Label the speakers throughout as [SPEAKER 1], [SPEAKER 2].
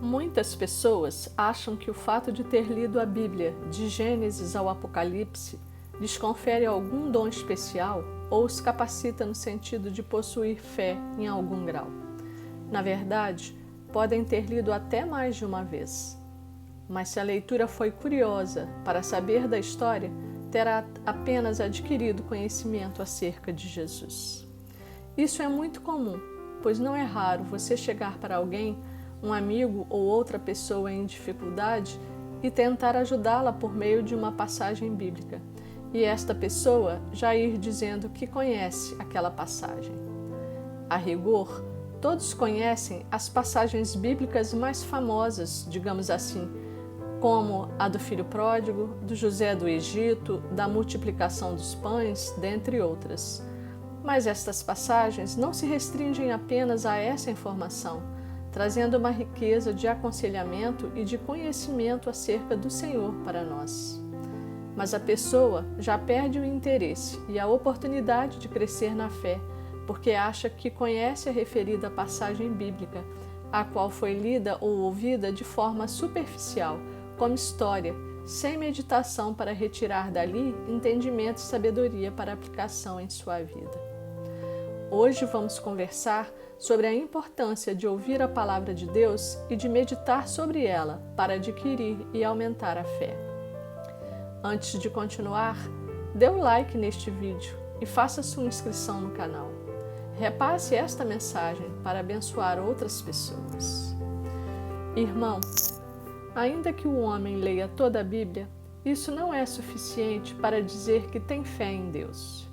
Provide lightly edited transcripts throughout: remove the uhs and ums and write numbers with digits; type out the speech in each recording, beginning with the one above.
[SPEAKER 1] Muitas pessoas acham que o fato de ter lido a Bíblia, de Gênesis ao Apocalipse, lhes confere algum dom especial ou os capacita no sentido de possuir fé em algum grau. Na verdade, podem ter lido até mais de uma vez. Mas se a leitura foi curiosa para saber da história, terá apenas adquirido conhecimento acerca de Jesus. Isso é muito comum, pois não é raro você chegar para alguém, um amigo ou outra pessoa em dificuldade, e tentar ajudá-la por meio de uma passagem bíblica, e esta pessoa já ir dizendo que conhece aquela passagem. A rigor, todos conhecem as passagens bíblicas mais famosas, digamos assim, como a do filho pródigo, do José do Egito, da multiplicação dos pães, dentre outras. Mas estas passagens não se restringem apenas a essa informação, trazendo uma riqueza de aconselhamento e de conhecimento acerca do Senhor para nós. Mas a pessoa já perde o interesse e a oportunidade de crescer na fé, porque acha que conhece a referida passagem bíblica, a qual foi lida ou ouvida de forma superficial, como história, sem meditação para retirar dali entendimento e sabedoria para aplicação em sua vida. Hoje vamos conversar sobre a importância de ouvir a palavra de Deus e de meditar sobre ela para adquirir e aumentar a fé. Antes de continuar, dê um like neste vídeo e faça sua inscrição no canal. Repasse esta mensagem para abençoar outras pessoas. Irmão, ainda que o homem leia toda a Bíblia, isso não é suficiente para dizer que tem fé em Deus.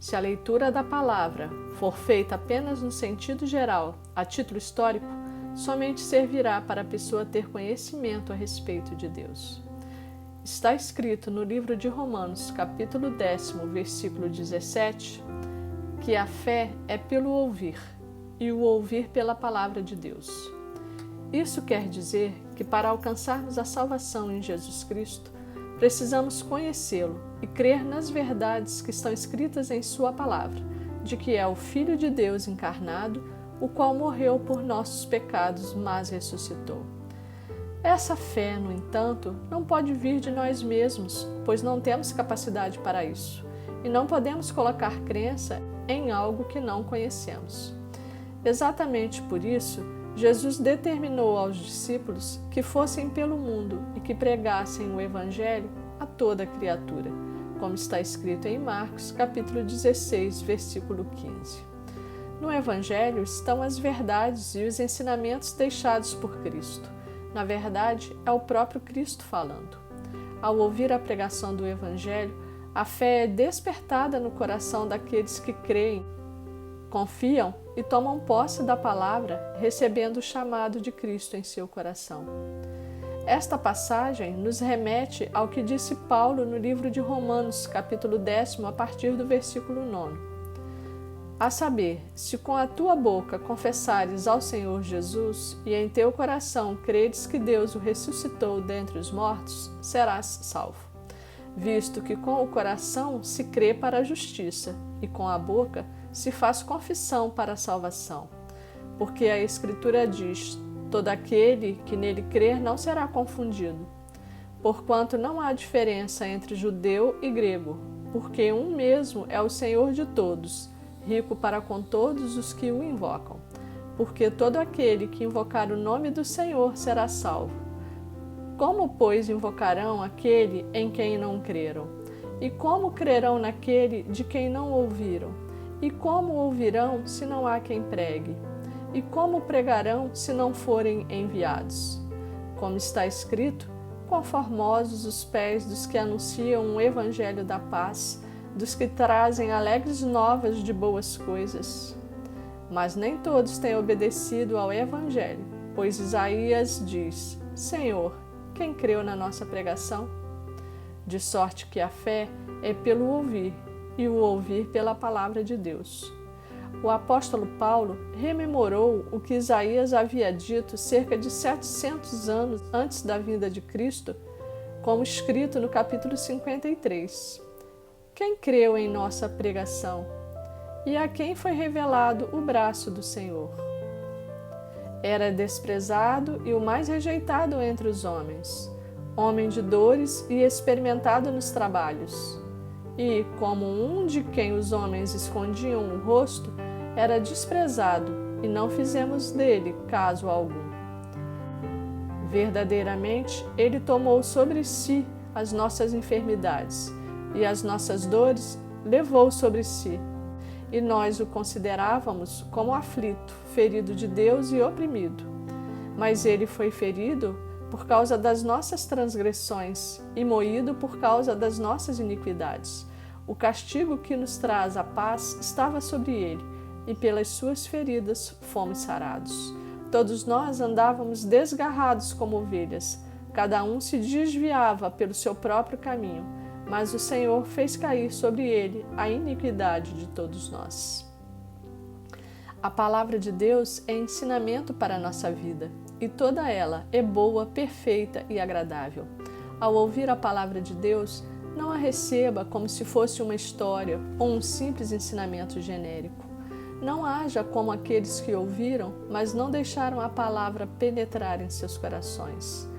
[SPEAKER 1] Se a leitura da palavra for feita apenas no sentido geral, a título histórico, somente servirá para a pessoa ter conhecimento a respeito de Deus. Está escrito no livro de Romanos, capítulo 10, versículo 17, que a fé é pelo ouvir, e o ouvir pela palavra de Deus. Isso quer dizer que para alcançarmos a salvação em Jesus Cristo, precisamos conhecê-lo e crer nas verdades que estão escritas em sua palavra, de que é o Filho de Deus encarnado, o qual morreu por nossos pecados, mas ressuscitou. Essa fé, no entanto, não pode vir de nós mesmos, pois não temos capacidade para isso, e não podemos colocar crença em algo que não conhecemos. Exatamente por isso, Jesus determinou aos discípulos que fossem pelo mundo e que pregassem o Evangelho a toda criatura, como está escrito em Marcos, capítulo 16, versículo 15. No Evangelho estão as verdades e os ensinamentos deixados por Cristo. Na verdade, é o próprio Cristo falando. Ao ouvir a pregação do Evangelho, a fé é despertada no coração daqueles que creem, confiam e tomam posse da palavra, recebendo o chamado de Cristo em seu coração. Esta passagem nos remete ao que disse Paulo no livro de Romanos, capítulo 10, a partir do versículo 9. A saber, se com a tua boca confessares ao Senhor Jesus e em teu coração creres que Deus o ressuscitou dentre os mortos, serás salvo. Visto que com o coração se crê para a justiça e com a boca se faz confissão para a salvação. Porque a Escritura diz, todo aquele que nele crer não será confundido. Porquanto não há diferença entre judeu e grego, porque um mesmo é o Senhor de todos, rico para com todos os que o invocam. Porque todo aquele que invocar o nome do Senhor será salvo. Como, pois, invocarão aquele em quem não creram? E como crerão naquele de quem não ouviram? E como ouvirão se não há quem pregue? E como pregarão se não forem enviados? Como está escrito, quão formosos os pés dos que anunciam o evangelho da paz, dos que trazem alegres novas de boas coisas. Mas nem todos têm obedecido ao evangelho, pois Isaías diz, Senhor, quem creu na nossa pregação? De sorte que a fé é pelo ouvir, e o ouvir pela palavra de Deus. O apóstolo Paulo rememorou o que Isaías havia dito cerca de 700 anos antes da vinda de Cristo, como escrito no capítulo 53. Quem creu em nossa pregação? E a quem foi revelado o braço do Senhor? Era desprezado e o mais rejeitado entre os homens, homem de dores e experimentado nos trabalhos. E, como um de quem os homens escondiam o rosto, era desprezado e não fizemos dele caso algum. Verdadeiramente, ele tomou sobre si as nossas enfermidades e as nossas dores levou sobre si. E nós o considerávamos como aflito, ferido de Deus e oprimido. Mas ele foi ferido por causa das nossas transgressões e moído por causa das nossas iniquidades. O castigo que nos traz a paz estava sobre ele, e pelas suas feridas fomos sarados. Todos nós andávamos desgarrados como ovelhas, cada um se desviava pelo seu próprio caminho, mas o Senhor fez cair sobre ele a iniquidade de todos nós. A palavra de Deus é ensinamento para a nossa vida, e toda ela é boa, perfeita e agradável. Ao ouvir a palavra de Deus, não a receba como se fosse uma história ou um simples ensinamento genérico. Não haja como aqueles que ouviram, mas não deixaram a palavra penetrar em seus corações.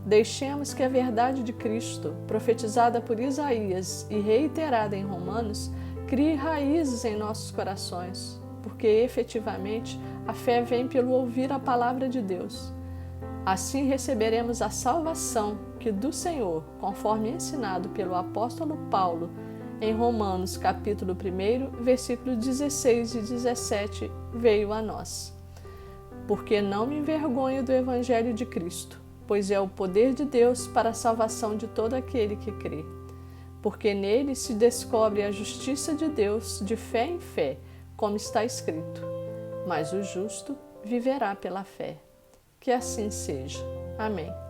[SPEAKER 1] Deixemos que a verdade de Cristo, profetizada por Isaías e reiterada em Romanos, crie raízes em nossos corações, porque efetivamente a fé vem pelo ouvir a palavra de Deus. Assim receberemos a salvação que do Senhor, conforme ensinado pelo apóstolo Paulo, em Romanos capítulo 1, versículos 16 e 17, veio a nós. Porque não me envergonho do evangelho de Cristo, pois é o poder de Deus para a salvação de todo aquele que crê. Porque nele se descobre a justiça de Deus de fé em fé, como está escrito: mas o justo viverá pela fé. Que assim seja. Amém.